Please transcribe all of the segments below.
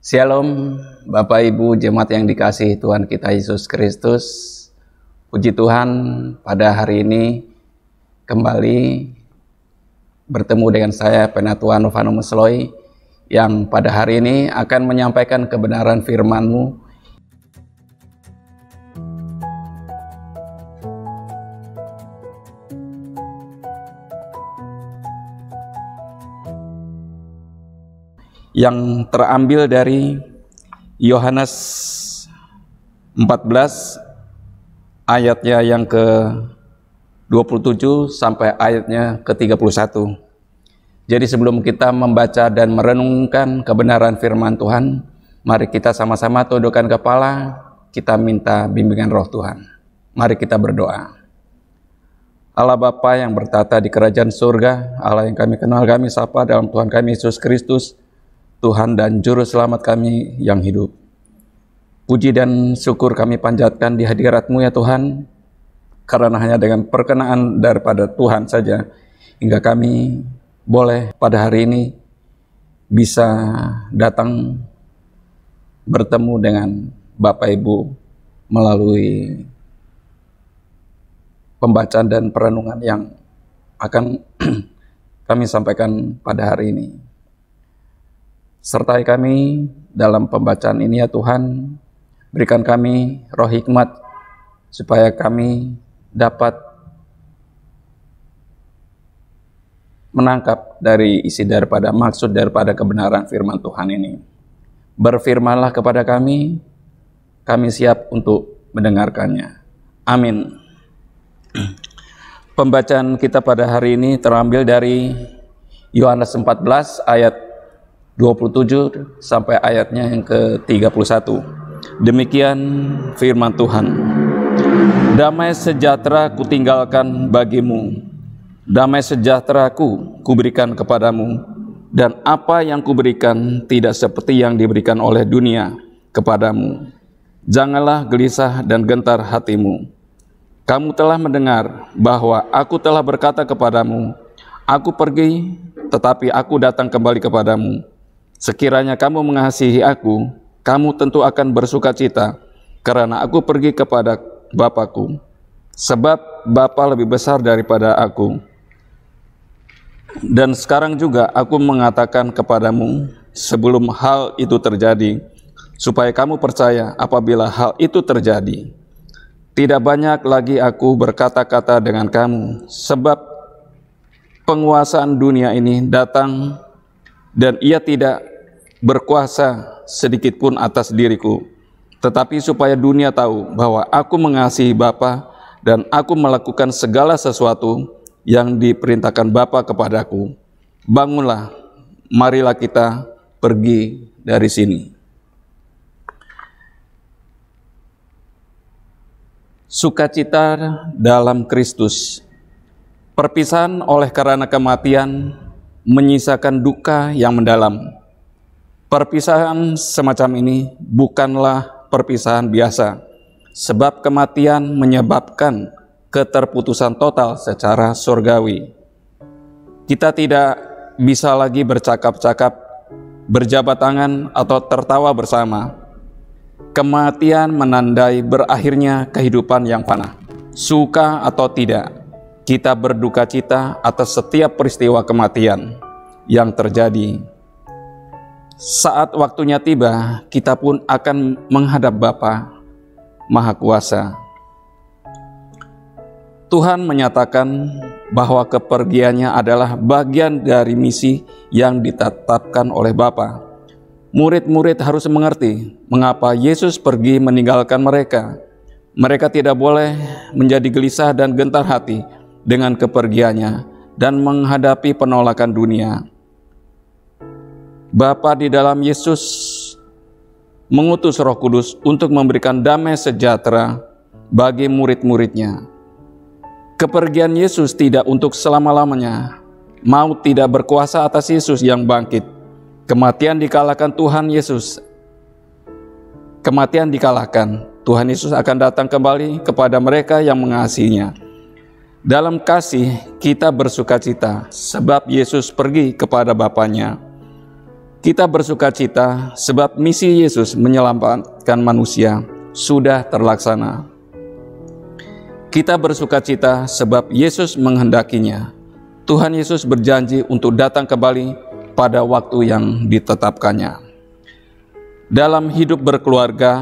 Shalom, Bapak Ibu jemaat yang dikasihi Tuhan kita Yesus Kristus. Puji Tuhan, pada hari ini kembali bertemu dengan saya Penatua Novano Mesloy yang pada hari ini akan menyampaikan kebenaran firman-Mu yang terambil dari Yohanes 14 ayatnya yang ke-27 sampai ayatnya ke-31. Jadi sebelum kita membaca dan merenungkan kebenaran firman Tuhan, mari kita sama-sama tundukkan kepala, kita minta bimbingan Roh Tuhan. Mari kita berdoa. Allah Bapa yang bertata di kerajaan surga, Allah yang kami kenal, kami sapa dalam Tuhan kami Yesus Kristus, Tuhan dan Juru Selamat kami yang hidup. Puji dan syukur kami panjatkan di hadirat-Mu ya Tuhan, karena hanya dengan perkenaan daripada Tuhan saja, hingga kami boleh pada hari ini bisa datang bertemu dengan Bapak Ibu melalui pembacaan dan perenungan yang akan kami sampaikan pada hari ini. Sertai kami dalam pembacaan ini ya Tuhan, berikan kami roh hikmat supaya kami dapat menangkap dari isi daripada maksud daripada kebenaran firman Tuhan ini. Berfirmanlah kepada kami siap untuk mendengarkannya. Amin. Pembacaan kita pada hari ini terambil dari Yohanes 14 ayat 27 sampai ayatnya yang ke-31. Demikian firman Tuhan. Damai sejahtera kutinggalkan bagimu, damai sejahtera kuberikan kepadamu, dan apa yang kuberikan tidak seperti yang diberikan oleh dunia kepadamu. Janganlah gelisah dan gentar hatimu. Kamu telah mendengar bahwa aku telah berkata kepadamu, aku pergi, tetapi aku datang kembali kepadamu. Sekiranya kamu mengasihi aku, kamu tentu akan bersuka cita, karena aku pergi kepada Bapa-Ku, sebab Bapa lebih besar daripada aku. Dan sekarang juga aku mengatakan kepadamu sebelum hal itu terjadi, supaya kamu percaya apabila hal itu terjadi. Tidak banyak lagi aku berkata-kata dengan kamu, sebab penguasaan dunia ini datang, dan ia tidak berkuasa sedikit pun atas diriku, tetapi supaya dunia tahu bahwa aku mengasihi Bapa dan aku melakukan segala sesuatu yang diperintahkan Bapa kepadaku. Bangunlah, marilah kita pergi dari sini. Sukacita dalam Kristus. Perpisahan oleh karena kematian menyisakan duka yang mendalam. Perpisahan semacam ini bukanlah perpisahan biasa, sebab kematian menyebabkan keterputusan total secara surgawi. Kita tidak bisa lagi bercakap-cakap, berjabat tangan, atau tertawa bersama. Kematian menandai berakhirnya kehidupan yang fana. Suka atau tidak, kita berduka cita atas setiap peristiwa kematian yang terjadi. Saat waktunya tiba, kita pun akan menghadap Bapa Maha Kuasa. Tuhan menyatakan bahwa kepergiannya adalah bagian dari misi yang ditetapkan oleh Bapa. Murid-murid harus mengerti mengapa Yesus pergi meninggalkan mereka. Mereka tidak boleh menjadi gelisah dan gentar hati dengan kepergiannya dan menghadapi penolakan dunia. Bapa di dalam Yesus mengutus Roh Kudus untuk memberikan damai sejahtera bagi murid-muridnya. Kepergian Yesus tidak untuk selama-lamanya. Maut tidak berkuasa atas Yesus yang bangkit. Kematian dikalahkan Tuhan Yesus. Kematian dikalahkan, Tuhan Yesus akan datang kembali kepada mereka yang mengasihinya. Dalam kasih kita bersukacita sebab Yesus pergi kepada Bapanya. Kita bersukacita sebab misi Yesus menyelamatkan manusia sudah terlaksana. Kita bersukacita sebab Yesus menghendakinya. Tuhan Yesus berjanji untuk datang kembali pada waktu yang ditetapkannya. Dalam hidup berkeluarga,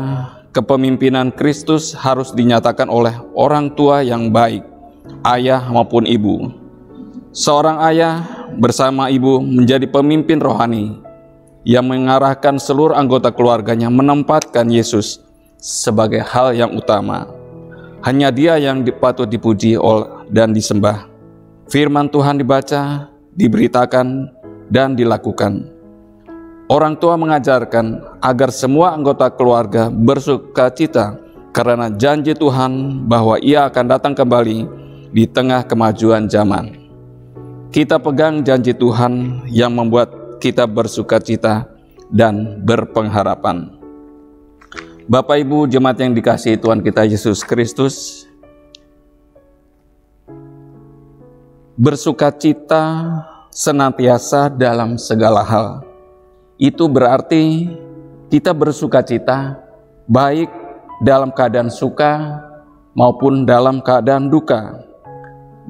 kepemimpinan Kristus harus dinyatakan oleh orang tua yang baik, ayah maupun ibu. Seorang ayah bersama ibu menjadi pemimpin rohani yang mengarahkan seluruh anggota keluarganya menempatkan Yesus sebagai hal yang utama. Hanya Dia yang patut dipuji dan disembah. Firman Tuhan dibaca, diberitakan, dan dilakukan. Orang tua mengajarkan agar semua anggota keluarga bersukacita karena janji Tuhan bahwa Ia akan datang kembali di tengah kemajuan zaman. Kita pegang janji Tuhan yang membuat kita bersukacita dan berpengharapan. Bapak Ibu jemaat yang dikasihi Tuhan kita Yesus Kristus, bersukacita senantiasa dalam segala hal. Itu berarti kita bersukacita baik dalam keadaan suka maupun dalam keadaan duka,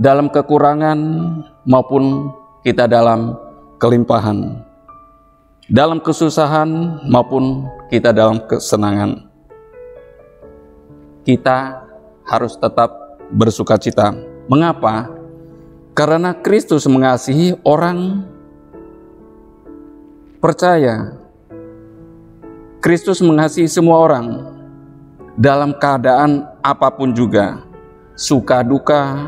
dalam kekurangan maupun kita dalam kelimpahan, dalam kesusahan maupun kita dalam kesenangan. Kita harus tetap bersukacita. Mengapa? Karena Kristus mengasihi orang percaya. Kristus mengasihi semua orang dalam keadaan apapun juga, suka duka,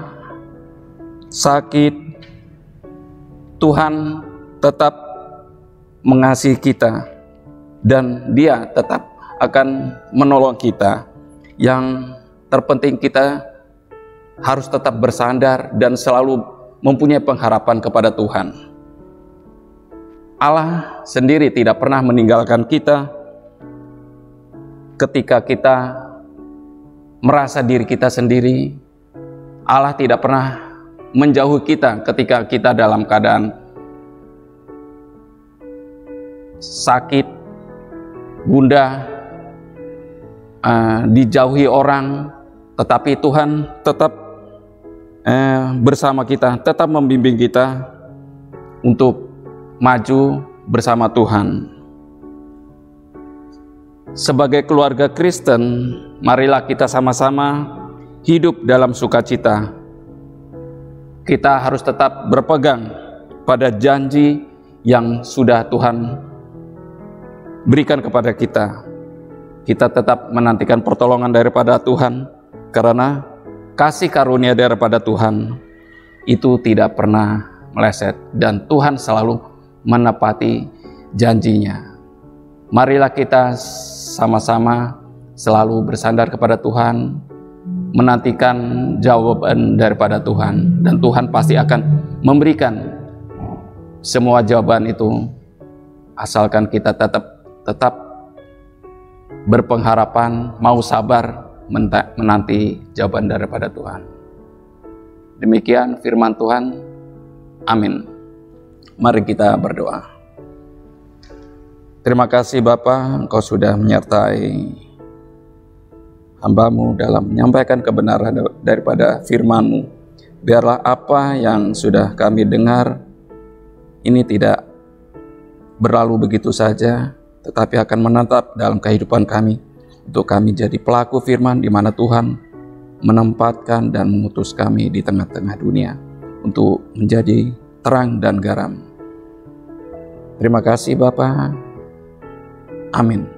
sakit. Tuhan tetap mengasihi kita dan Dia tetap akan menolong kita. Yang terpenting kita harus tetap bersandar dan selalu mempunyai pengharapan kepada Tuhan. Allah sendiri tidak pernah meninggalkan kita ketika kita merasa diri kita sendiri. Allah tidak pernah menjauhi kita ketika kita dalam keadaan sakit, gundah, dijauhi orang, tetapi Tuhan tetap bersama kita, tetap membimbing kita untuk maju bersama Tuhan. Sebagai keluarga Kristen, marilah kita sama-sama hidup dalam sukacita. Kita harus tetap berpegang pada janji yang sudah Tuhan berikan kepada kita. Kita tetap menantikan pertolongan daripada Tuhan, karena kasih karunia daripada Tuhan itu tidak pernah meleset dan Tuhan selalu menepati janjinya. Marilah kita sama-sama selalu bersandar kepada Tuhan, menantikan jawaban daripada Tuhan, dan Tuhan pasti akan memberikan semua jawaban itu, asalkan kita tetap berpengharapan, mau sabar menanti jawaban daripada Tuhan. Demikian firman Tuhan. Amin. Mari kita berdoa. Terima kasih Bapa, Engkau sudah menyertai hamba-Mu dalam menyampaikan kebenaran daripada firman-Mu. Biarlah apa yang sudah kami dengar ini tidak berlalu begitu saja, tetapi akan menetap dalam kehidupan kami, untuk kami jadi pelaku firman di mana Tuhan menempatkan dan mengutus kami di tengah-tengah dunia untuk menjadi terang dan garam. Terima kasih Bapa. Amin.